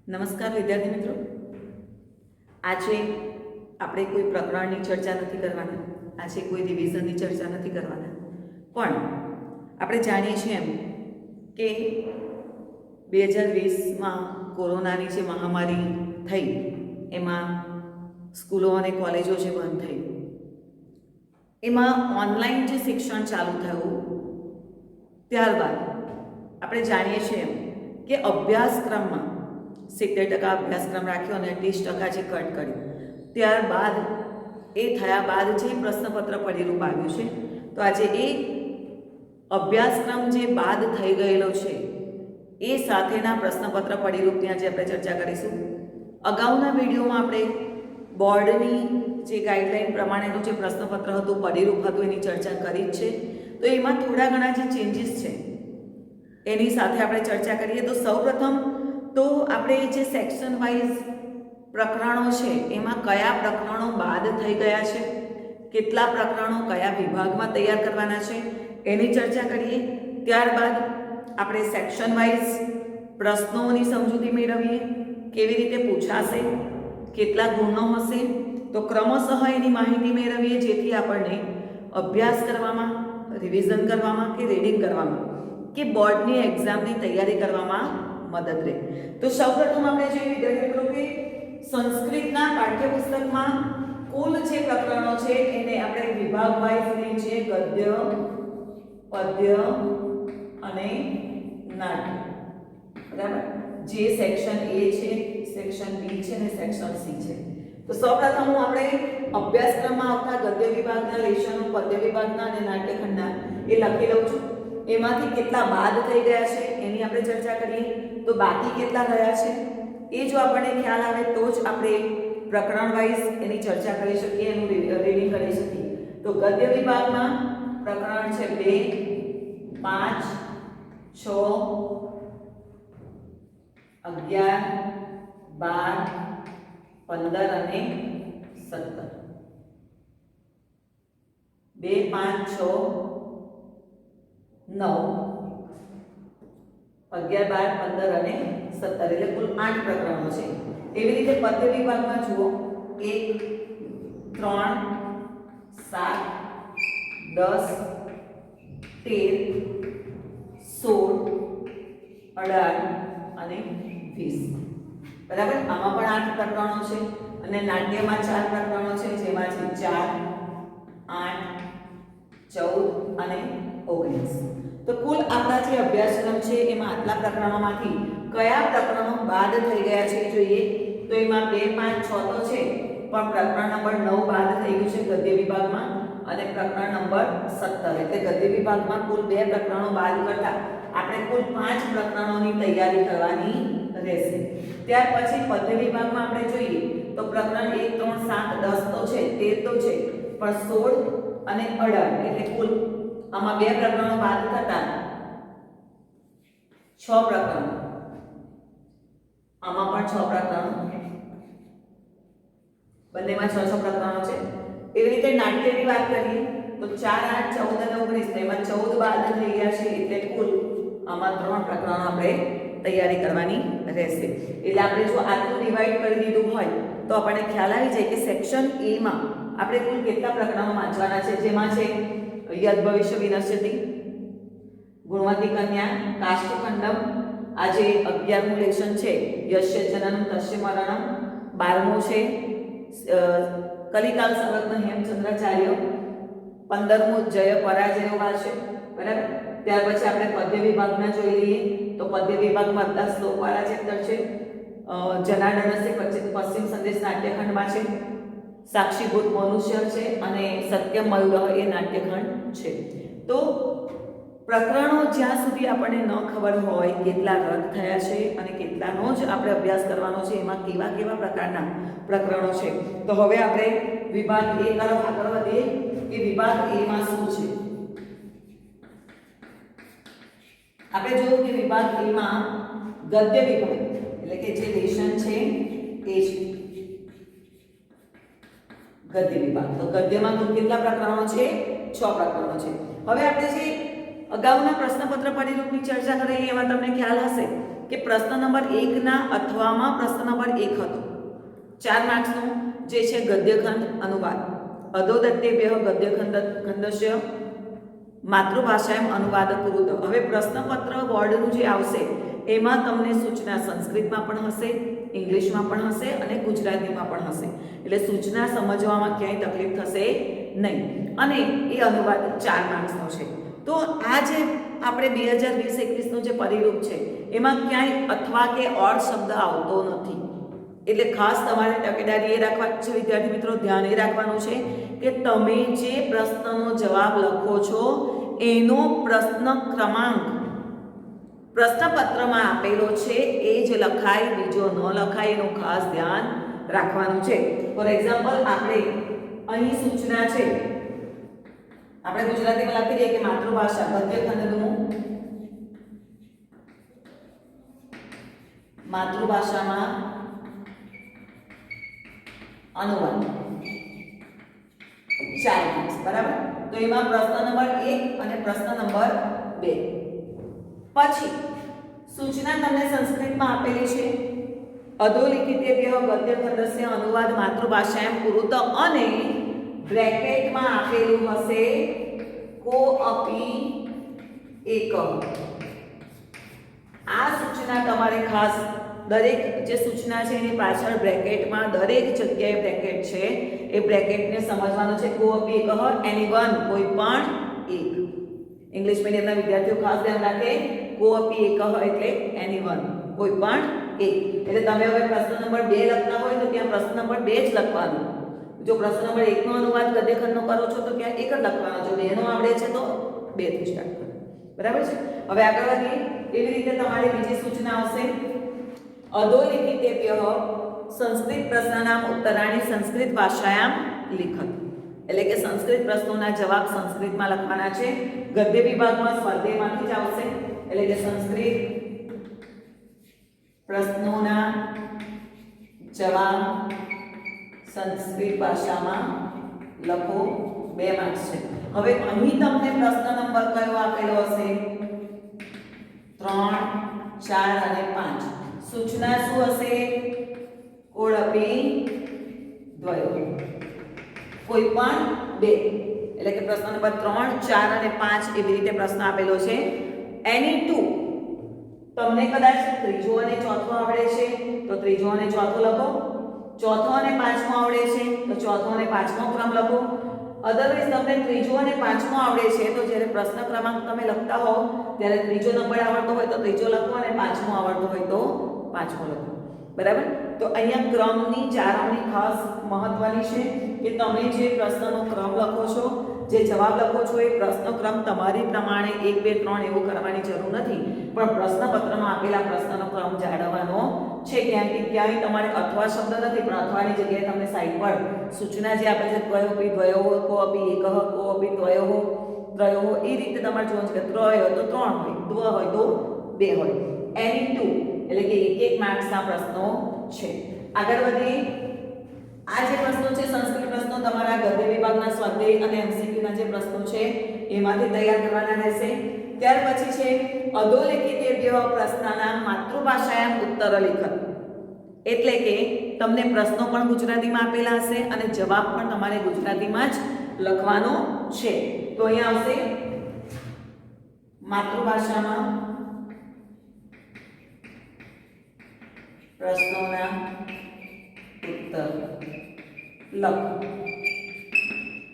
નમસ્કાર વિદ્યાર્થી મિત્રો, આજે આપણે કોઈ પ્રકરણની ચર્ચા નથી કરવાના, આજે કોઈ ડિવિઝનની ચર્ચા નથી કરવાના, પણ આપણે જાણીએ છીએ એમ કે 2020માં કોરોનાની જે મહામારી થઈ એમાં સ્કૂલો અને કોલેજો જે બંધ થઈ, એમાં ઓનલાઈન જે શિક્ષણ ચાલુ થયું ત્યારબાદ આપણે જાણીએ છીએ એમ કે અભ્યાસક્રમમાં 70% અભ્યાસક્રમ રાખ્યો અને 30% જે કટ કર્યું, ત્યારબાદ એ થયા બાદ જે પ્રશ્નપત્ર પરિરૂપ આવ્યું છે, તો આજે એ અભ્યાસક્રમ જે બાદ થઈ ગયેલો છે એ સાથેના પ્રશ્નપત્ર પરિરૂપની આજે આપણે ચર્ચા કરીશું. અગાઉના વિડીયોમાં આપણે બોર્ડની જે ગાઈડલાઈન પ્રમાણેનું જે પ્રશ્નપત્ર હતું, પરિરૂપ હતું, એની ચર્ચા કરી જ છે. તો એમાં થોડા ઘણા જે ચેન્જીસ છે એની સાથે આપણે ચર્ચા કરીએ. તો સૌપ્રથમ તો આપણે જે સેક્શન વાઇઝ પ્રકરણો છે એમાં કયા પ્રકરણો બાદ થઈ ગયા છે, કેટલા પ્રકરણો કયા વિભાગમાં તૈયાર કરવાના છે એની ચર્ચા કરીએ. ત્યારબાદ આપણે સેક્શન વાઇઝ પ્રશ્નોની સમજૂતી મેળવીએ, કેવી રીતે પૂછાશે, કેટલા ગુણો હશે, તો ક્રમશઃ એની માહિતી મેળવીએ, જેથી આપણને અભ્યાસ કરવામાં, રિવિઝન કરવામાં કે રીડિંગ કરવામાં કે બોર્ડની એક્ઝામની તૈયારી કરવામાં મદદ રહે. તો સૌપ્રથમ આપણે જોઈએ વિદ્યાર્થી મિત્રો કે સંસ્કૃતના પાઠ્યપુસ્તકમાં કુલ જે પ્રકરણો છે એને આપણે વિભાગ વાઇઝ લઈએ, ગદ્ય, પદ્ય અને નાટ્ય. બરાબર, જે સેક્શન એ છે, સેક્શન બી છે અને સેક્શન સી છે. તો સૌપ્રથમ હું આપણે અભ્યાસક્રમમાં આવતા ગદ્ય વિભાગના લેશનો, પદ્ય વિભાગના અને નાટ્યખંડના એ લખી લઉં છું. એમાંથી કેટલા બાદ થઈ ગયા છે એની આપણે ચર્ચા કરીએ. તો બાકી કેટલા રહ્યા છે એ જો આપણને ખ્યાલ આવે તો જ આપણે પ્રકરણ વાઇઝ એની ચર્ચા કરી શકીએ, એનું રીડિંગ કરી શકીએ. તો ગદ્ય વિભાગમાં પ્રકરણ છે 2, 5, 6, 11, 12, 15 અને 17. 2, 5, 6, 9, 11, 12, 15 અને 17, એટલે કુલ 8 પ્રકરણો છે. એવી રીતે પદ્ય વિભાગમાં જુઓ 1, 3, 7, 10, 13, 16, 18 અને 20. બરાબર, આમાં પણ 8 પ્રકરણો છે અને નાટ્યમાં 4 પ્રકરણો છે, જેમાં છે 4, 8, 14 અને 19. તો કુલ આપણા જે અભ્યાસક્રમ છે એમાં આટલા પ્રકરણોમાંથી કયા પ્રકરણો બાદ થઈ ગયા છે જોઈએ. તો એમાં 2, 5, 6 તો છે, પણ પ્રકરણ નંબર 9 બાદ થઈ ગયું છે ગદ્ય વિભાગમાં, અને પ્રકરણ નંબર 17, એટલે ગદ્ય વિભાગમાં કુલ 2 પ્રકરણો બાદ કરતા આપણે કુલ 5 પ્રકરણોની તૈયારી કરવાની રહેશે. ત્યાર પછી પદ્ય વિભાગમાં આપણે જોઈએ તો પ્રકરણ 1, 3, 7, 10 તો છે, 13 તો છે, પણ 16 અને 18, એટલે કુલ આમાં 2 પ્રકરણો બાદ થતા 6 પ્રકરણો. આમાં પણ 6 પ્રકરણો, બંનેમાં 6 પ્રકરણો છે. એવી રીતે નાટ્યની વાત કરીએ તો 4, 8, 14 અને 19, એમાં 14 બાદ થઈ ગયા છે, એટલે કુલ આમાં 3 પ્રકરણો આપણે તૈયારી કરવાની રહેશે. એટલે આપણે જો આટલું ડિવાઈડ કરી દીધું હોય તો આપણને ખ્યાલ આવી જાય કે સેક્શન એ માં આપણે કુલ કેટલા પ્રકરણો વાંચવાના છે, જેમાં છે યદ ભવિષ્ય વિનશ્યતિ, ગુણવતી કન્યા, કાષ્ઠખંડમ, આજે 11મું લેશન છે યસ્ય જનનમ તસ્ય મરણમ, 12મું છે કલિકાલ સંરત્ન હેમચંદ્રાચાર્ય, 15મું જય પરાજય વાચે. બરાબર, ત્યાર પછી આપણે પદ્ય વિભાગના જોઈ લઈએ તો પદ્ય વિભાગમાં 10 શ્લોક વાળા ચેપ્ટર છે. જનાર્દનસ્ય પશ્ચિમ સંદેશ નાટ્યખંડમાં છે, સાક્ષીભૂત મનુષ્ય છે અને સત્યમ મયુરઃ એ નાટ્યખંડ છે. તો પ્રકરણો જ્યાં સુધી આપણને ન ખબર હોય કેટલા રદ થયા છે અને કેટલાનો જ આપણે અભ્યાસ કરવાનો છે, એમાં કેવા કેવા પ્રકારના પ્રકરણો છે. તો હવે આપણે વિભાગ એ તરફ આગળ વધીએ કે વિભાગ એ માં શું છે. આપણે જોયું કે વિભાગ એ માં ગદ્ય વિભાગ એટલે કે જે લેશન છે એ છે ગદ્ય વિભાગ. તો ગદ્યમાં કુલ કેટલા પ્રકરણો છે? 6 પ્રકરણો છે. હવે આપણે જે અગાઉના પ્રશ્નપત્ર પરિરૂપની ચર્ચા કરેલી એમાં તમને ખ્યાલ હશે કે પ્રશ્ન નંબર 1 ના અથવામાં પ્રશ્ન નંબર 1 હતો 4 માર્ક્સનો જે છે ગદ્યખંડ અનુવાદ અધોદત્તેભ્યઃ ગદ્યખંડસ્ય માતૃભાષાયામ અનુવાદ કુરુત. હવે પ્રશ્નપત્ર બોર્ડનું જે આવશે એમાં તમને સૂચના સંસ્કૃતમાં પણ હશે, ઇંગ્લિશમાં પણ હશે અને ગુજરાતીમાં પણ હશે. એટલે સૂચના સમજવામાં ક્યાંય તકલીફ થશે નહીં અને એ અનુવાદ 4 માર્ક્સનો છે. તો આ જે આપણે 2020-21નું જે પરિરૂપ છે એમાં ક્યાંય અથવા કે ઓર શબ્દ આવતો નથી. એટલે ખાસ તમારે તકેદારી એ રાખવાની છે વિદ્યાર્થી મિત્રો, ધ્યાન એ રાખવાનું છે કે તમે જે પ્રશ્નનો જવાબ લખો છો એનો પ્રશ્ન ક્રમાંક પ્રશ્નપત્રમાં આપેલો છે એ જ લખાય, બીજો ન લખાય એનું ખાસ ધ્યાન રાખવાનું છે. ફોર એક્ઝામ્પલ આપણે અહીં સૂચના છે, આપણે ગુજરાતીમાં લખી દઈએ કે માતૃભાષા ગદ્યખંડનું માતૃભાષામાં અનુવાદ 4 માર્ક્સ, બરાબર. તો એમાં પ્રશ્ન નંબર 1 અને પ્રશ્ન નંબર 2. પછી સૂચના તમને સંસ્કૃતમાં આપેલી છે અધોલિખિતેભ્યઃ ગદ્યખંડસ્ય અનુવાદ માતૃભાષાયામ કુરુત અને બ્રેકેટમાં આપેલું હશે કોઅપી એકઃ. આ સૂચના તમારે ખાસ દરેક જે સૂચના છે એની પાછળ બ્રેકેટમાં દરેક જગ્યાએ બ્રેકેટ છે એ બ્રેકેટને સમજવાનું છે. કોઅપી એકઃ એનીવન, કોઈ પણ એક. ઇંગ્લિશ મીડિયમના વિદ્યાર્થીઓ ખાસ ધ્યાન રાખે, કોઅપી એકઃ એટલે એનીવન, કોઈ પણ એક. એટલે તમે હવે પ્રશ્ન નંબર 2 લખતા હોય તો ત્યાં પ્રશ્ન નંબર 2 જ લખવાનું. જો પ્રશ્ન નંબર 1 નો અનુવાદ ગદ્યખંડનો કરો છો તો ત્યાં 1 જ લખવાનો. જો 2 નો આવડે છે તો 2 થી સ્ટાર્ટ કરો. બરાબર છે. હવે આગળ વધીએ. એવી રીતે તમારી બીજી સૂચના આવશે અધોલિખિતેભ્યઃ સંસ્કૃત પ્રશ્નાનામ ઉત્તરાણી સંસ્કૃત ભાષાયામ લિખત. એટલે કે સંસ્કૃત પ્રશ્નોના જવાબ સંસ્કૃતમાં લખવાના છે. ગદ્ય વિભાગમાં સ્વાધ્યાયમાંથી જ આવશે. એટલે કે સંસ્કૃત પ્રશ્નોના જવાબ સંસ્કૃત ભાષામાં લખો, 2 માર્ક્સ છે. હવે અહીં તમને પ્રશ્ન નંબર કયો આપેલો હશે? 3, 4 અને 5. સૂચના શું હશે? કોડપી દ્વયો, કોઈ પણ 2. એટલે કે પ્રશ્ન નંબર 3, 4 અને 5 એવી રીતે પ્રશ્ન આપેલો છે. એની 2 તમને કદાચ ત્રીજો અને ચોથો આવડે છે તો ત્રીજો અને ચોથો લખો, ચોથો અને પાંચમો આવડે છે તો ચોથો અને પાંચમો ક્રમ લખો. અધરવાઇઝ તમને ત્રીજો અને પાંચમો આવડે છે તો જ્યારે પ્રશ્ન ક્રમાંક તમે લખતા હો ત્યારે ત્રીજો નંબર આવડતો હોય તો ત્રીજો લખો અને પાંચમો આવડતો હોય તો પાંચમો લખો. બરાબર. તો અહીંયા ક્રમની જાળવણી ખાસ મહત્વની છે કે તમે જે પ્રશ્નનો ક્રમ લખો છો, જે જવાબ લખો છો એ પ્રશ્ન ક્રમ તમારી પ્રમાણે 1 2 3 એવું કરવાની જરૂર નથી, પણ પ્રશ્નપત્રમાં આપેલા પ્રશ્નનો ક્રમ જાળવવાનો છે. ક્યાંય તમારે અથવા શબ્દ નથી, પણ અથવાની જગ્યાએ તમને સાઈડ પર સૂચના જે આપે છે ત્વયોપી દ્વયોઃ, કોઅપી એકઃ, કોઅપી દ્વયોઃ, ત્રયોઃ, એ રીતે તમારે જોવાનું છે કે ત્રય હોય તો 3 હોય, દ્વ હોય તો 2 હોય. એની 2 એટલે કે 1 માર્ક્સના પ્રશ્નો છે. આગળ વધીએ. આ જે પ્રશ્નો છે સંસ્કૃત પ્રશ્નો તમારા ગદ્ય વિભાગના સ્વાધ્યાય અને એમસીક્યુના જે પ્રશ્નો છે એમાંથી તૈયાર કરવાના રહેશે. ત્યાર પછી છે અધોલિખિતેભ્યઃ પ્રશ્નાનામ માતૃભાષાયામ ઉત્તર લિખત. એટલે કે તમને પ્રશ્નો પણ ગુજરાતીમાં આપેલા હશે અને જવાબ પણ તમારે ગુજરાતીમાં જ લખવાનો છે. તો અહીંયા આવશે માતૃભાષામાં પ્રશ્નોના ઉત્તર લખો.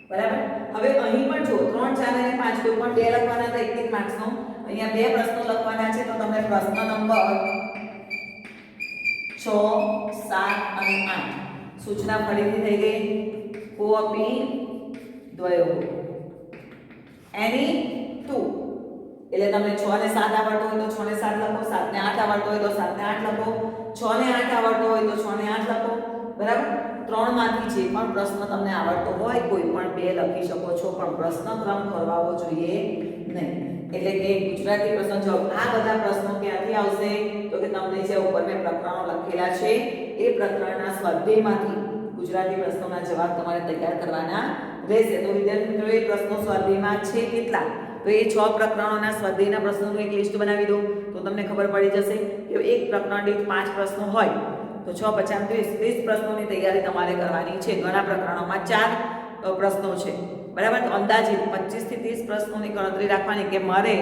બરાબર. હવે અહીં પણ જો 3 4 અને 5 કોઈ પણ 2 લખવાના તો 1 માર્ક્સનો. અહીંયા 2 પ્રશ્નો લખવાના છે તો તમને પ્રશ્ન નંબર 6 7 અને 8 સૂચના ફરીથી થઈ ગઈ. કોઅપી દ્વયોઃ એની 2 એટલે તમને 6 ને 7 આવડતો હોય તો 6 ને 7 લખો, 7 ને 8 આવડતો હોય તો 7 ને 8 લખો, 6 ને 8 આવડતો હોય તો 6 ને 8 લખો. બરાબર. 3 માંથી જે પણ પ્રશ્ન તમને આવડતો હોય કોઈ પણ 2 લખી શકો છો, પણ પ્રશ્ન ક્રમ ખોરવાવો જોઈએ નહીં. એટલે કે ગુજરાતી પ્રશ્ન જો આ બધા પ્રશ્નો ક્યાંથી આવશે તો કે તમને જે ઉપર મેં પ્રકરણો લખેલા છે એ પ્રકરણના સ્વાધ્યાયમાંથી ગુજરાતી પ્રશ્નોના જવાબ તમારે તૈયાર કરવાના રહેશે. તો વિદ્યાર્થી મિત્રો એ પ્રશ્નો સ્વાધ્યાયમાં છે કેટલા? તો એ 6 પ્રકરણોના સ્વાધ્યાયના પ્રશ્નોનું એક લિસ્ટ બનાવી દો તો તમને ખબર પડી જશે કે એક પ્રકરણ દીઠ 5 પ્રશ્નો હોય તો 6 50 30 પ્રશ્નોની તૈયારી તમારે કરવાની છે. ઘણા પ્રકરણોમાં 4 પ્રશ્નો છે, બરાબર. તો અંદાજિત 25 થી 30 પ્રશ્નોની ગણતરી રાખવાની કે મારે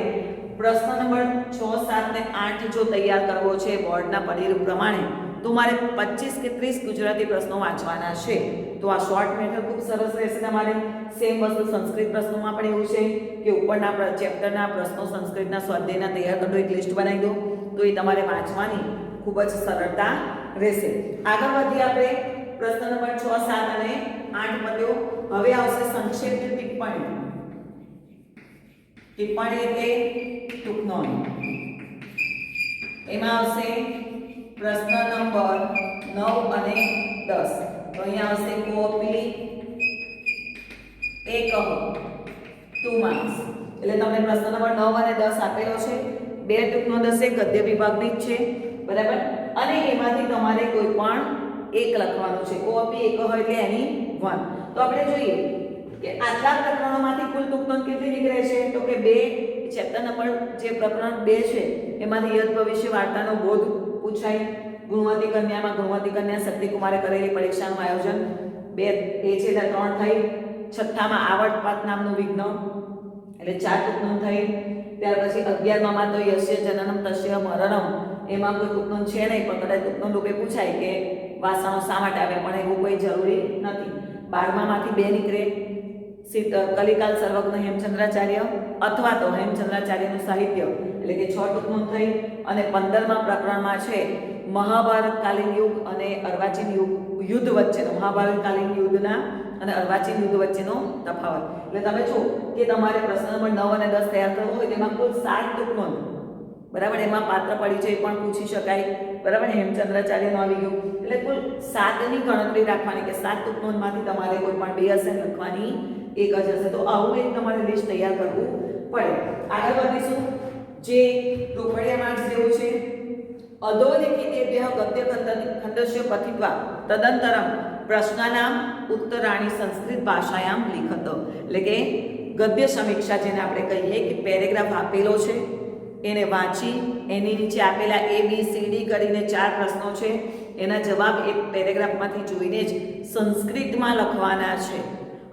પ્રશ્ન નંબર 6, 7 ને 8 જો તૈયાર કરવો છે બોર્ડના પરિરૂપ પ્રમાણે તો મારે 25 કે 30 ગુજરાતી પ્રશ્નો વાંચવાના છે. તો આ શોર્ટ મેથડ ખૂબ સરસ રહેશે તમારે. સેમ વસ્તુ સંસ્કૃત પ્રશ્નોમાં પણ એવું છે કે ઉપરના ચેપ્ટરના પ્રશ્નો સંસ્કૃતના સ્વાધ્યાયના તૈયાર કરો, એક લિસ્ટ બનાવી દો તો એ તમારે વાંચવાની ખૂબ જ સરળતા રહેશે. આગળ વધીએ આપણે. પ્રશ્ન નંબર 6, 7 અને 8 પત્યો. હવે આવશે સંક્ષિપ્ત ટિપ્પણી. ટિપ્પણી એટલે ટૂંકનોંધ. એમાં આવશે પ્રશ્ન નંબર 9 અને 10. તો અહીંયા આવશે કોપી એક 2 માર્ક્સ. એટલે તમને પ્રશ્ન નંબર 9 અને 10 આપેલો છે. 2 ટૂંકનોંધ હશે, ગદ્ય વિભાગની જ છે, બરાબર. અને એમાંથી તમારે કોઈ પણ એક લખવાનું છે. કોપી એક હોય એટલે એની 1. તો આપણે જોઈએ કે આટલા પ્રકરણોમાંથી કુલ ટૂંકનોંધ કેટલી નીકળે છે તો કે 2 ચેપ્ટર નંબર જે પ્રકરણ 2 છે એમાંથી યદ ભવિષ્ય વાર્તાનો બોધ પૂછાય. ગુણવતી કન્યામાં ગુણવતી કન્યા શક્તિકુમારે કરેલી પરીક્ષાનું આયોજન 2 એ છે એટલે 3 થઈ. છઠ્ઠામાં આવડપાત નામનું વિઘ્ન એટલે 4 ટૂંકનોંધ થઈ. ત્યાર પછી 11માં તો યસ્ય જનનમ તસ્ય મરણમ, એમાં કોઈ ટૂંકનોંધ છે નહીં, પણ કદાચ ટૂંકનોંધ રૂપે પૂછાય કે વાસણો શા માટે આવે, પણ એવું કોઈ જરૂરી નથી. 12માંથી 2 નીકળે, કલિકાલ સર્વજ્ઞ હેમચંદ્રાચાર્ય અથવા તો હેમચંદ્રાચાર્યનું સાહિત્ય એટલે કે 6 ટૂંકનોંધ થઈ. અને 15મા પ્રકરણમાં છે મહાભારતકાલીન યુગ અને અર્વાચીન યુદ્ધ વચ્ચેનો, મહાભારતકાલીન યુદ્ધના અને અર્વાચીન યુદ્ધ વચ્ચેનો તફાવત. એટલે તમે જો કે તમારે પ્રશ્ન નંબર 9 અને 10 તૈયાર કરવો હોય તેમાં કુલ 7 ટૂંકનોંધ, બરાબર. એમાં પાત્ર પરિચય પણ પૂછી શકાય, બરાબર. હેમચંદ્રાચાર્યનો આવી ગયું એટલે કુલ 7ની ગણતરી રાખવાની કે 7 ટૂંકનોંધમાંથી તમારે કોઈ પણ 2 હશે લખવાની, એક જ હશે. તો આવું એક તમારે લિસ્ટ તૈયાર કરવું પડે. આગળ વધીશું. જે રોકડિયા માર્ક્સ જેવું છે અધોલિખિતેભ્યઃ ગદ્ય ખંડસ્ય પઠિત્વા તદંતરમ પ્રશ્નાનામ ઉત્તરાણી સંસ્કૃત ભાષાયામ લિખત. એટલે કે ગદ્ય સમીક્ષા જેને આપણે કહીએ કે પેરેગ્રાફ આપેલો છે એને વાંચી એની નીચે આપેલા ABCD કરીને 4 પ્રશ્નો છે એના જવાબ એક પેરેગ્રાફમાંથી જોઈને જ સંસ્કૃતમાં લખવાના છે.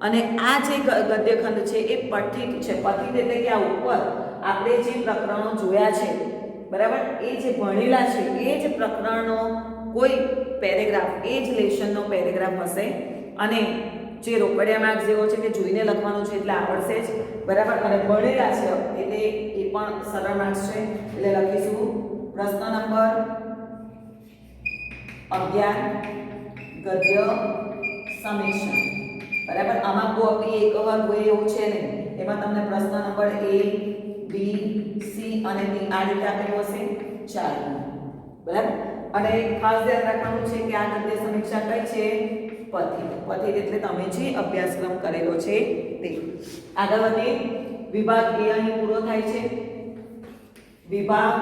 અને આ જે ગદ્યખંડ છે એ પઠિત છે. પઠિત એટલે કે આ ઉપર આપણે જે પ્રકરણો જોયા છે, બરાબર, એ જે ભણેલા છે એ જ પ્રકરણનો કોઈ પેરેગ્રાફ, એ જ લેશનનો પેરેગ્રાફ હશે. અને જે રોકડિયા માર્ક્સ જેવો છે કે જોઈને લખવાનું છે એટલે આવડશે જ, બરાબર. અને ભણેલા છે એટલે એ પણ સરળ માર્ક્સ છે. એટલે લખીશું પ્રશ્ન નંબર 11 ગદ્ય સમીક્ષા, બરાબર. આમાં કોપી એક વાર હોય એવું છે ને, એમાં તમને પ્રશ્ન નંબર A, B, C અને D આ રીતે આપેલું હશે 4, બરાબર. અને ખાસ ધ્યાન રાખવાનું છે કે આ ગદ્ય સમીક્ષા કઈ છે? પઠિત. પઠિત એટલે તમે જે અભ્યાસક્રમ કરેલો છે તે. આગળ વધીએ. વિભાગ A અહીં પૂરો થાય છે. વિભાગ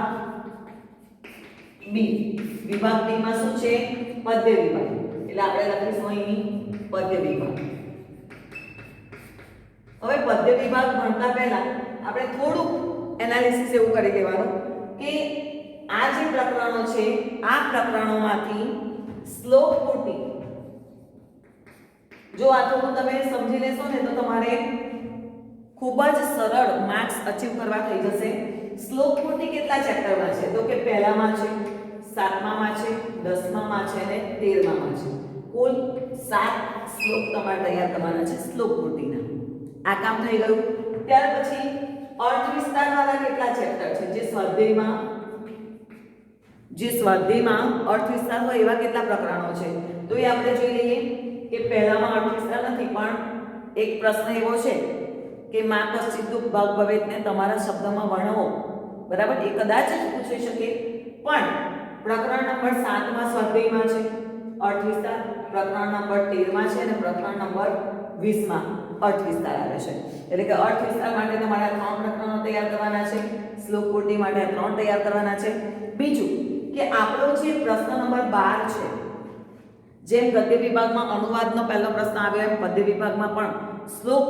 B. વિભાગ B માં શું છે? પદ્ય વિભાગ. એટલે આપણે લખીશું અહીં પદ્ય વિભાગ. હવે પદ્ય વિભાગ ભણતા પહેલા આપણે થોડું એનાલિસિસ એવું કરી લેવાનું કે આ જે પ્રકરણો છે આ પ્રકરણોમાંથી શ્લોક પૂર્તિ જો આ થોડું તમે સમજી લેશો ને તો તમારે ખૂબ જ સરળ માર્ક્સ અચીવ કરવા થઈ જશે. શ્લોક પૂર્તિ કેટલા ચેપ્ટરમાં છે તો કે પહેલામાં છે, 7મામાં છે, 10મામાં છે અને 13મામાં છે. કુલ 7 શ્લોક તમારે તૈયાર કરવાના છે શ્લોક પૂર્તિના. આ કામ થઈ ગયું. ત્યાર પછી અર્થ વિસ્તાર વાળા કેટલા ચેપ્ટર છે? જે સ્વાધ્યાયમાં અર્થ વિસ્તાર હોય એવા કેટલા પ્રકરણો છે તો એ આપણે જોઈ લઈએ કે પહેલામાં અર્થ વિસ્તાર નથી, પણ એક પ્રશ્ન એવો છે કે માં કશ્ચિત દુઃખ ભાગ ભવેતને તમારા શબ્દમાં વર્ણવો, બરાબર. એ કદાચ જ પૂછી શકે. પણ પ્રકરણ નંબર 7માં સ્વાધ્યાયમાં છે અર્થ વિસ્તાર, પ્રકરણ નંબર 13માં છે અને પ્રકરણ નંબર 20માં અર્થ વિસ્તાર આવે છે. એટલે કે અર્થ વિસ્તાર માટે તમારે 3 પ્રકરણો તૈયાર કરવાના છે, શ્લોક પૂર્તિ માટે 3 તૈયાર કરવાના છે. બીજું કે આપણો જે પ્રશ્ન નંબર 12 છે, જેમ ગદ્ય વિભાગમાં અનુવાદનો પહેલો પ્રશ્ન આવ્યો એમ પદ્ય વિભાગમાં પણ શ્લોક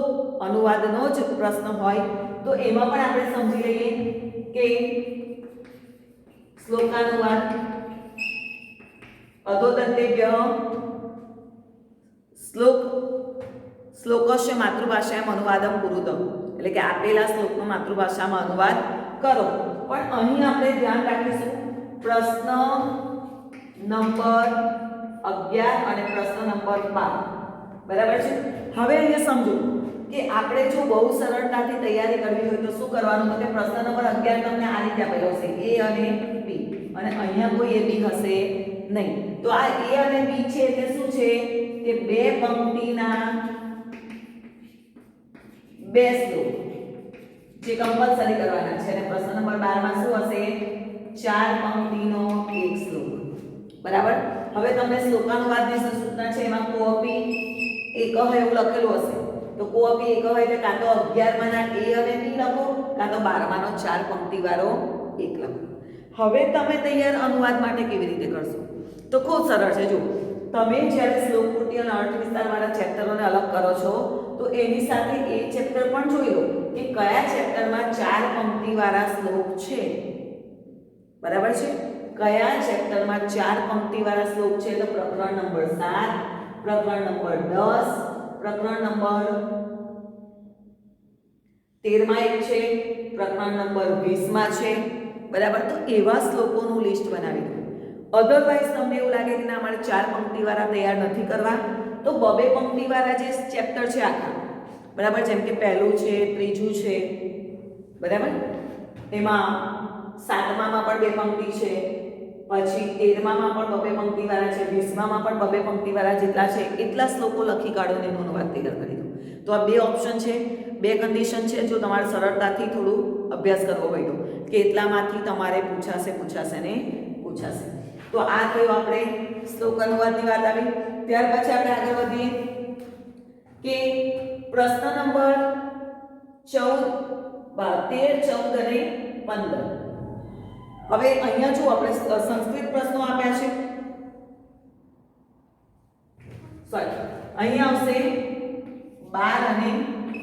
અનુવાદનો જ પ્રશ્ન હોય તો એમાં પણ આપણે સમજી લઈએ કે શ્લોકાનુવાદ અધોદંતેભ્ય શ્લોકસ્ય માતૃભાષાયામ અનુવાદમ કુરુતમ, એટલે કે આપેલા શ્લોકનો માતૃભાષામાં અનુવાદ કરો. પણ અહીં આપણે ધ્યાન રાખીશું પ્રશ્ન નંબર 11 અને પ્રશ્ન નંબર 12. બરાબર છે. હવે અહીંયા સમજો કે આપણે જો બહુ સરળતાથી તૈયારી કરવી હોય તો શું કરવાનું? તો કે પ્રશ્ન નંબર 11 તમને આ રીતે આપેલો હશે, A અને B, અને અહીંયા કોઈ A B હશે નહીં. તો આ A અને B છે તે શું છે કે બે પંક્તિના બે શ્લોક જે કમ્પલસરી કરવાના છે. અને પ્રશ્ન નંબર 12 માં શું હશે? ચાર પંક્તિનો એક શ્લોક. બરાબર. હવે તમને શ્લોકાનુવાદની સૂચના છે એમાં કોપી એકહ એવું લખેલું હશે. તો કોપી એકહ એટલે કાં તો 11 માના A અને B લખો, કાં તો 12 માનો ચાર પંક્તિ વાળો એક લખો. હવે તમે તૈયાર અનુવાદ માટે કેવી રીતે કરશો? તો ખૂબ સરળ છે. જો તમે જ્યારે શ્લોક પૂર્તિ અને અર્થ વિસ્તાર વાળા ચેપ્ટરોને અલગ કરો છો તો એની સાથે એ ચેપ્ટર પણ જોઈ લો કે કયા ચેપ્ટરમાં ચાર પંક્તિ વાળા શ્લોક છે. બરાબર છે. કયા ચેપ્ટરમાં ચાર પંક્તિ વાળા શ્લોક છે? તો પ્રકરણ નંબર 7, પ્રકરણ નંબર 10, પ્રકરણ નંબર 13 માં એક છે, પ્રકરણ નંબર 20 માં છે. બરાબર. તો એવા શ્લોકોનું લિસ્ટ બનાવી દો. અધરવાઇઝ તમને એવું લાગે કે ના મારે ચાર પંક્તિ વાળા તૈયાર નથી કરવા, તો બબે પંક્તિ વાળા જે ચેપ્ટર છે આખા, બરાબર, જેમ કે પહેલું છે, ત્રીજું છે, બરાબર, એમાં 7મામાં પણ બે પંક્તિ છે, પછી 13મામાં પણ બબે પંક્તિ વાળા છે, 20મામાં પણ બબે પંક્તિ વાળા જેટલા છે એટલા શ્લોકો લખી કાઢો ને એનો અનુવાદ તૈયાર કરી દો. તો આ બે ઓપ્શન છે, બે કન્ડિશન છે. જો તમારે સરળતાથી થોડું અભ્યાસ કરવો હોય તો કે એટલામાંથી તમારે પૂછાશે ને પૂછાશે. તો આ થયું આપણે શ્લોક અનુવાદની વાત આવી. ત્યાર પછી આપણે આગળ વધીએ કે પ્રશ્ન નંબર 13, 14 અને 15. હવે અહીંયા જો આપણે સંસ્કૃત પ્રશ્નો આપ્યા છે. સોરી, અહીંયા આવશે 12 અને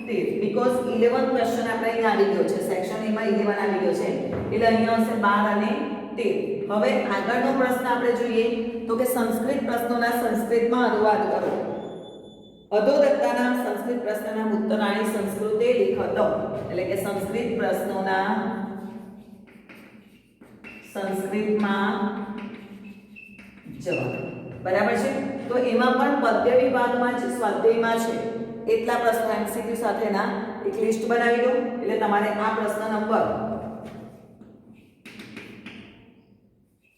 13 બીકોઝ 11 ક્વેશ્ચન આપણે અહીંયા આવી ગયો છે. સેક્શન A માં 11 આવી ગયો છે એટલે અહીંયા આવશે 12 અને 13. હવે આગળનો પ્રશ્ન આપણે જોઈએ તો કે સંસ્કૃત પ્રશ્નોના સંસ્કૃતમાં અનુવાદ કરો. અધોદત્તાના સંસ્કૃત પ્રશ્નના ઉત્તરાણી સંસ્કૃતે લિખતો, એટલે કે સંસ્કૃત પ્રશ્નોના સંસ્કૃતમાં જવાબ. બરાબર છે. તો એમાં પણ પદ્ય વિભાગમાં જે સ્વાધ્યાયમાં છે એટલા પ્રશ્નો એમસીક્યુ સાથેના એક લિસ્ટ બનાવી દો. એટલે તમારે આ પ્રશ્ન નંબર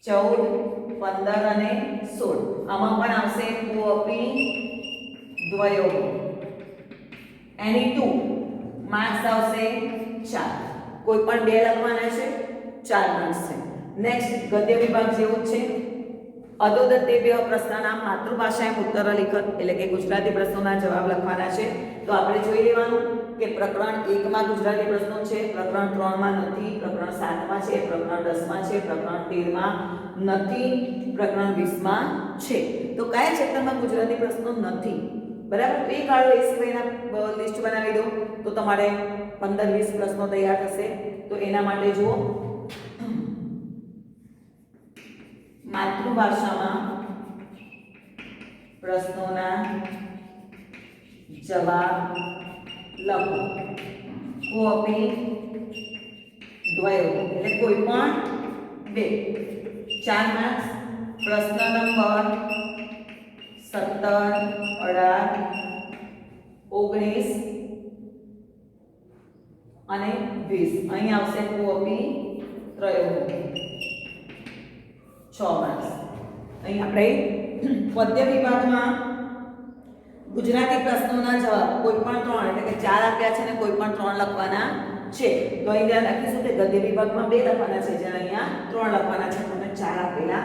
14, 15 અને 16 આમાં પણ આવશે કોપી દ્વયો. એની 2 માર્ક્સ આવશે 4. કોઈ પણ બે લખવાના છે, 4 માર્ક્સ છે. નેક્સ્ટ ગદ્ય વિભાગ જેવું જ છે. અધોદત્તેભ્ય પ્રશ્નના માતૃભાષાએ ઉત્તર લિખત, એટલે કે ગુજરાતી પ્રશ્નોના જવાબ લખવાના છે. તો આપણે જોઈ લેવાનું કે પ્રકરણ 1 માં ગુજરાતી પ્રશ્નો છે, પ્રકરણ 3 માં નથી, પ્રકરણ 7 માં છે, પ્રકરણ 10 માં છે, પ્રકરણ 13 માં નથી, પ્રકરણ 20 માં છે. તો કયા ચેપ્ટરમાં ગુજરાતી પ્રશ્નો નથી? બરાબર. એ કાઢો, એ સિવાયના લિસ્ટ બનાવી દો તો તમારે 15-20 પ્રશ્નો તૈયાર થશે. તો એના માટે જુઓ માતૃભાષામાં પ્રશ્નોના જવાબ લખો. કોપી દ્વયો એટલે કોઈ પણ બે. 4 માર્ક્સ. પ્રશ્ન નંબર 17, 18, 19 અને 20 અહીં આવશે કોપી ત્રયો 6 માર્ક્સ. અહીં આપણે પદ્ય વિભાગમાં ગુજરાતી પ્રશ્નોના જવાબ કોઈ પણ 3 એટલે કે 4 આપ્યા છે ને કોઈ પણ 3 લખવાના છે. તો અહીં ધ્યાન રાખીશું કે ગદ્ય વિભાગમાં 2 લખવાના છે, જ્યારે અહીંયા 3 લખવાના છે, તમને 4 આપેલા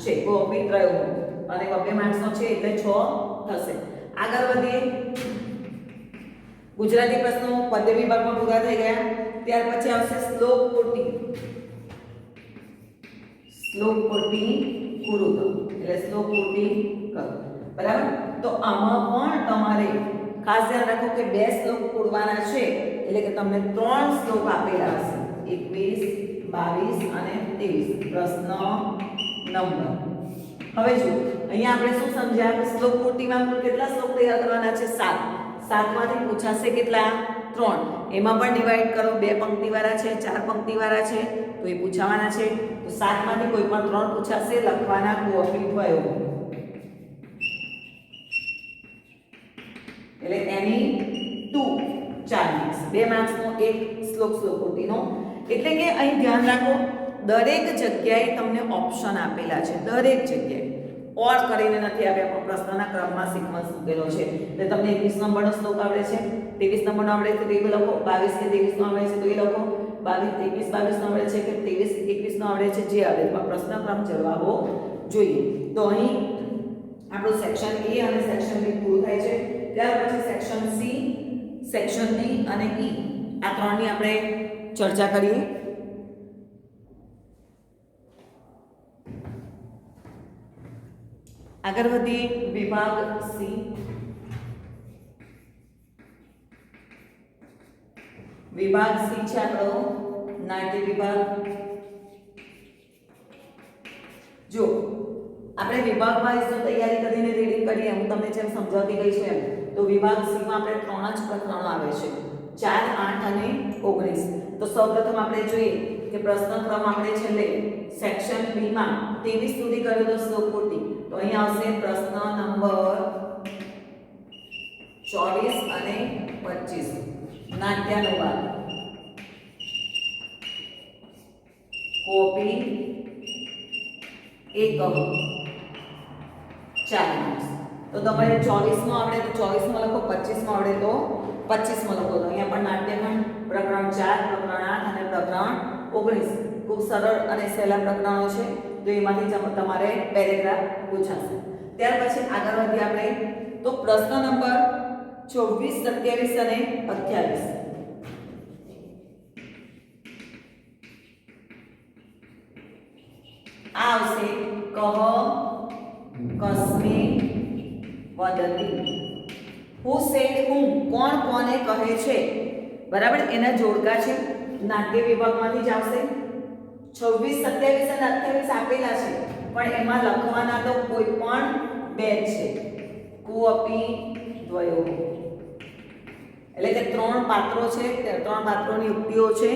છે. કોપી ત્રયો અને 2 માર્ક્સનો છે એટલે 6 થશે. આગળ વધીએ. ગુજરાતી પ્રશ્નો પદ્ય વિભાગમાં પૂરા થઈ ગયા. ત્યાર પછી આવશે શ્લોક પૂર્તિ. શ્લોક પૂર્તિ કુરુતમ એટલે શ્લોક પૂર્તિ કરો. બરાબર. તો આમાં પણ તમારે ખાસ ધ્યાન રાખો કે 2 શ્લોક પૂરવાના છે એટલે કે તમને 3 શ્લોક આપેલા હશે 21, 22 અને 23 પ્રશ્ન નંબર. હવે જો અહીંયા આપણે શું સમજ્યા કે શ્લોક પૂર્તિમાં કુલ કેટલા શ્લોક તૈયાર કરવાના છે? 7. 7 માંથી પૂછાશે કેટલા? 3. એમાં પણ ડિવાઈડ કરો, 2 પંક્તિવાળા છે, 4 પંક્તિવાળા છે, તો એ પૂછાવાના છે. તો 7 માંથી કોઈ પણ 3 પૂછાશે, લખવાના કોપી થયો એટલે એની 2 4 માર્ક્સ, 2 માર્ક્સનો એક શ્લોક પૂર્તિનો. એટલે કે અહીં ધ્યાન રાખો, દરેક જગ્યાએ તમને ઓપ્શન આપેલા છે, દરેક જગ્યાએ ઓર કરીને નથી આપ્યા, પણ પ્રશ્નના ક્રમમાં સિક્વન્સ મૂકેલો છે. એટલે તમને 21 નંબરનો શ્લોક આવડે છે, 23 નંબરનો આવડે છે તો એ લખો, 22 કે 23 નો આવડે છે તો એ લખો, 22 નો આવડે છે કે 23 21 નો આવડે છે, જે આવડે પણ પ્રશ્ન ક્રમ જવાબો જોઈએ. તો અહીં આપણું સેક્શન એ અને સેક્શન બી પૂરું થાય છે. ત્યાર પછી સેક્શન સી, સેક્શન ડી અને ઈ આ ત્રણની આપણે ચર્ચા કરીએ. આગળ વધીએ. વિભાગ સી. વિભાગ સી છે આપણો નાટ્ય વિભાગ. જો આપણે વિભાગ વાઇઝ જો તૈયારી કરીને રીડિંગ કરીએ, હું તમને જેમ સમજાવતી ગઈ છું એમ, તો વિભાગ સી માં આપણે 3 જ પ્રકરણો આવે છે, 4, 8 અને 19. તો સૌપ્રથમ આપણે જોઈએ કે પ્રશ્ન ક્રમ આપણે છેલ્લે સેક્શન બી માં 23 સુધી કર્યો તો શ્લોક પૂર્તિ. તો અહીં આવશે પ્રશ્ન નંબર 24 અને 25 નાટ્યાનુવાદ, કોપી 1 4 માર્ક્સ. તો તમારે 24 માં આવડે તો 24 માં લખો, 25 માં આવડે તો 25 માં લખો. તો અહીંયા પણ નાટ્યખંડ પ્રકરણ 4, પ્રકરણ 8 અને પ્રકરણ 19 ખૂબ સરળ અને સહેલા પ્રકરણો છે. તો એમાંથી તમારે પેરેગ્રાફ પૂછાશે. ત્યાર પછી આગળ વધીએ આપણે. તો પ્રશ્ન નંબર 24, 27 અને 28 આ આવશે. કહ કસ્મે વદતિ, હુ સેડ હું, કોણ કોને કહે છે, બરાબર. એના જોડકા છે, નાટ્ય વિભાગમાંથી જ આવશે. 26, 27 અને 28 આપેલા છે, પણ એમાં લખવાના તો કોઈ પણ 2 છે. કોપી દ્વયો એટલે કે 3 પાત્રો છે, 3 પાત્રોની યુક્તિઓ છે,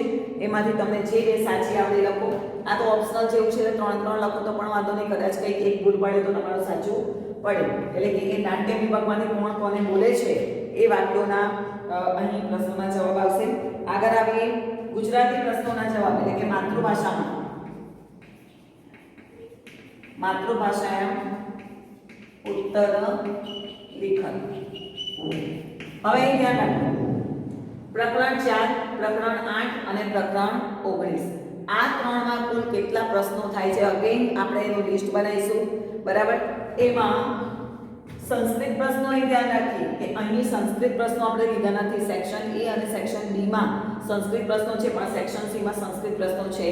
એમાંથી તમને જે 2 સાચી આવડે લખો. આ તો ઓપ્શનલ જેવું છે, 3 લખો તો પણ વાંધો નહીં, કદાચ કંઈક એક ભૂલ પડે તો તમારું સાચું પડે. એટલે કે એ નાટ્ય વિભાગમાંથી કોણ કોને બોલે છે એ વાક્યોના અહીં પ્રશ્નોના જવાબ આવશે. આગળ આવીએ. ગુજરાતી પ્રશ્નોના જવાબ એટલે કે માતૃભાષામાં, માતૃભાષાયામ ઉત્તર લેખન. હવે અહીં ધ્યાન રાખો, પ્રકરણ 4, પ્રકરણ 8 અને પ્રકરણ 19 આ ત્રણમાં કુલ કેટલા પ્રશ્નો થાય છે? અગેન આપણે એનું લિસ્ટ બનાવીશું, બરાબર. એમાં સંસ્કૃત પ્રશ્નો અહીં ધ્યાન રાખીએ કે અહીં સંસ્કૃત પ્રશ્નો આપણે લીધા નથી. સેક્શન એ અને સેક્શન ડી માં સંસ્કૃત પ્રશ્નો છે, પણ સેક્શન સી માં સંસ્કૃત પ્રશ્નો છે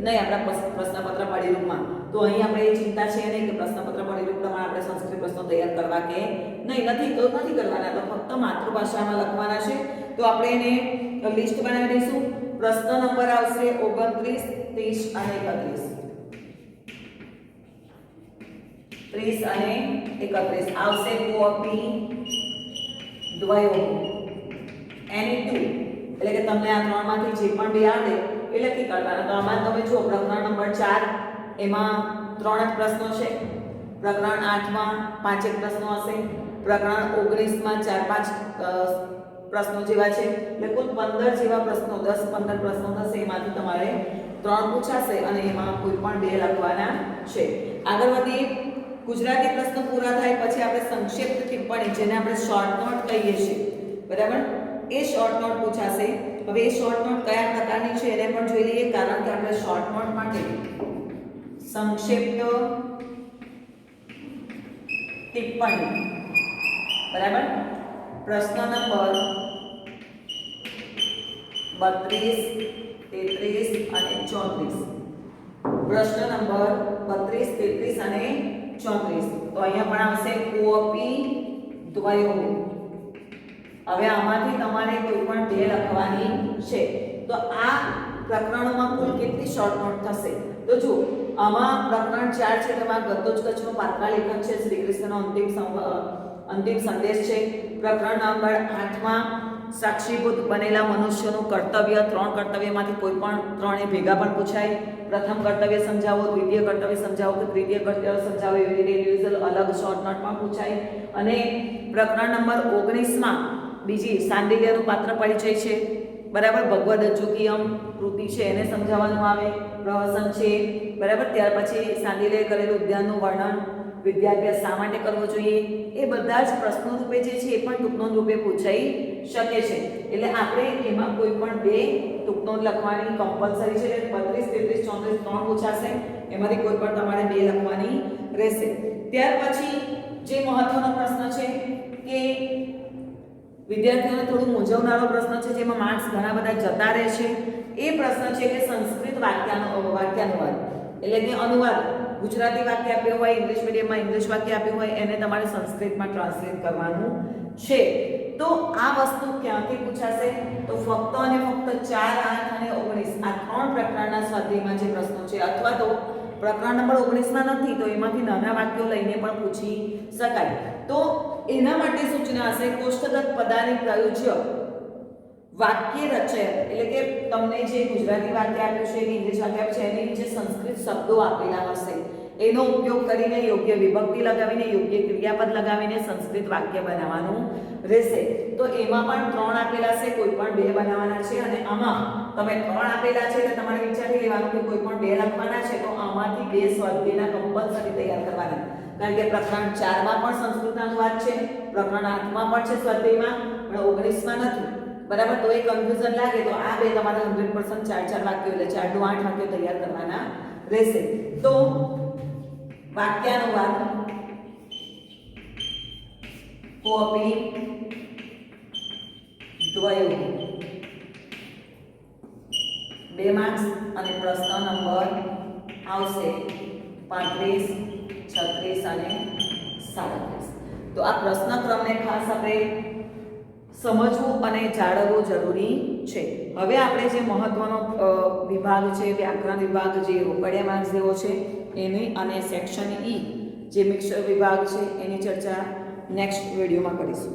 નહીં આપણા પ્રશ્નપત્ર પરિરૂપમાં. તો અહીં આપણે એ ચિંતા છે નહીં કે પ્રશ્નપત્ર પરિરૂપ પ્રમાણે આપણે સંસ્કૃત પ્રશ્નો તૈયાર કરવા કે નહીં, નથી કરવાના, તો ફક્ત માતૃભાષામાં લખવાના છે. તો આપણે એને લિસ્ટ બનાવી દઈશું. પ્રશ્ન નંબર આવશે 29, 30 અને 31 અને 31 આવશે. કોપી દ્વયો એની 2 એટલે કે તમને આ ત્રણમાંથી જે પણ 2 આવડે એ લખી કાઢવાના. તો આમાં તમે જો પ્રકરણ નંબર 4 એમાં 3 જ પ્રશ્નો છે, પ્રકરણ 8 માં 5 પ્રશ્નો હશે, પ્રકરણ 19 માં 4-5 પ્રશ્નો જેવા છે, એટલે કુલ 15 જેવા પ્રશ્નો, 10-15 પ્રશ્નો થશે. એમાંથી તમારે 3 પૂછાશે અને એમાં કોઈ પણ 2 લખવાના છે. આગળ વધીએ. ગુજરાતી પ્રશ્નો પૂરા થાય પછી આપણે સંક્ષિપ્ત ટિપ્પણી, જેને આપણે શોર્ટ નોટ કહીએ છીએ, બરાબર, એ શોર્ટ નોટ પૂછાશે. હવે એ શોર્ટ નોટ કયા પ્રકારની છે એને પણ જોઈ લઈએ, કારણ કે આપણે શોર્ટ નોટ માટે સંક્ષિપ્ત ટિપ્પણી, બરાબર. પ્રશ્ન નંબર 32, 33 અને 34. પ્રશ્ન નંબર 32, 33 અને 34. તો અહીંયા પણ આવશે કોપી દ્વયો હવે આમાંથી તમારે કોઈ પણ બે લખવાની છે. તો આ પ્રકરણોમાં કુલ કેટલી શોર્ટ નોટ થશે? તો જો આમાં પ્રકરણ 4 છે, તેમાં ગદ્દોજ કચ્છનું પાત્રા લેખન છે, શ્રી કૃષ્ણનો અંતિમ સંદેશ છે. પ્રકરણ નંબર 8 માં સાક્ષીભૂત બનેલા મનુષ્યનું કર્તવ્ય, 3 કર્તવ્યમાંથી કોઈ પણ 3 એ ભેગા પણ પૂછાય. પ્રથમ કર્તવ્ય સમજાવો, દ્વિતીય કર્તવ્ય સમજાવો કે તૃતીય કર્તવ્ય સમજાવો, એવી રીતે ઇન્ડિવિડ્યુઅલ અલગ શોર્ટ નોટમાં પૂછાય. અને પ્રકરણ નંબર 19 માં બીજી સાંડિલ્યનું પાત્ર પરિચય છે, બરાબર, ભગવદ અજુકીયમ કૃતિ છે એને સમજાવવાનું આવે, પ્રહસન છે, બરાબર. ત્યાર પછી સાંડિલ્યએ કરેલું ઉદ્યાનનું વર્ણન, વિદ્યાભ્યાસ શા માટે કરવો જોઈએ, એ બધા જ પ્રશ્નો રૂપે જે છે એ પણ ટૂંકનોંધ રૂપે પૂછાઈ શકે છે. એટલે આપણે એમાં કોઈ પણ બે ટૂંકનોંધ લખવાની કમ્પલસરી છે. 32, 33, 34 3 પૂછાશે, એમાંથી કોઈ પણ તમારે બે લખવાની રહેશે. ત્યાર પછી જે મહત્વનો પ્રશ્ન છે કે વિદ્યાર્થીઓને થોડું મૂંઝવનારો પ્રશ્ન છે, જેમાં માર્ક્સ ઘણા બધા જતા રહે છે, એ પ્રશ્ન છે કે સંસ્કૃત વાક્યાનુવાદ, એટલે કે અનુવાદ. ગુજરાતી વાક્ય આપ્યું હોય, ઇંગ્લિશ મીડિયમમાં ઇંગ્લિશ વાક્ય આપ્યું હોય, એને તમારે સંસ્કૃતમાં ટ્રાન્સલેટ કરવાનું છે. તો આ વસ્તુ ક્યાંથી પૂછાશે? તો ફક્ત અને ફક્ત 4, 8 અને 19 આ 3 પ્રકરણના સ્વાધ્યાયમાં જે પ્રશ્નો છે, અથવા તો પ્રકરણ નંબર 19 માં નથી તો એમાંથી નાના વાક્યો લઈને પણ પૂછી શકાય. તો એના માટે સૂચના હશે કોષ્ટક પદાની પ્રયોજ્ય વાક્ય રચય, એટલે કે તમને જે ગુજરાતી વાક્ય આપ્યું છે કે ઇંગ્લિશ વાક્ય આપ્યું છે એની નીચે સંસ્કૃત શબ્દો આપેલા હશે, એનો ઉપયોગ કરીને યોગ્ય વિભક્તિ લગાવીને, યોગ્ય ક્રિયાપદ લગાવીને સંસ્કૃત વાક્ય બનાવવાનું રહેશે. તો એમાં પણ 3 આપેલા છે, કોઈ પણ 2 બનાવવાના છે. અને આમાં તમે 3 આપેલા છે એટલે તમારે વિચારી લેવાનું કે કોઈ પણ 2 લખવાના છે, તો આમાંથી 2 સ્વાધ્યાયના કમ્પલસરી તૈયાર કરવાના. કારણ કે પ્રકરણ 4 માં પણ સંસ્કૃત અનુવાદ છે, પ્રકરણ 8 માં પણ છે સ્વાધ્યાયમાં, પણ 19 માં નથી, બરાબર. તો એ કન્ફ્યુઝન લાગે તો આ બે તમારે 100% 4 વાક્યો એટલે 4 નું 8 વાક્યો તૈયાર કરવાના રહેશે. તો વાક્યાનુવાદ, કોપી, દ્વયો 2 માર્ક્સ અને પ્રશ્ન નંબર આવશે 35, 36 અને 37. તો આ પ્રશ્ન ક્રમને ખાસ આપણે સમજવું અને જાળવવું જરૂરી છે. હવે આપણે જે મહત્વનો વિભાગ છે, વ્યાકરણ વિભાગ, જે રોકડિયા માર્ક્સ જેવો છે એની, અને સેક્શન ઈ જે મિક્સર વિભાગ છે એની ચર્ચા નેક્સ્ટ વિડીયોમાં કરીશું.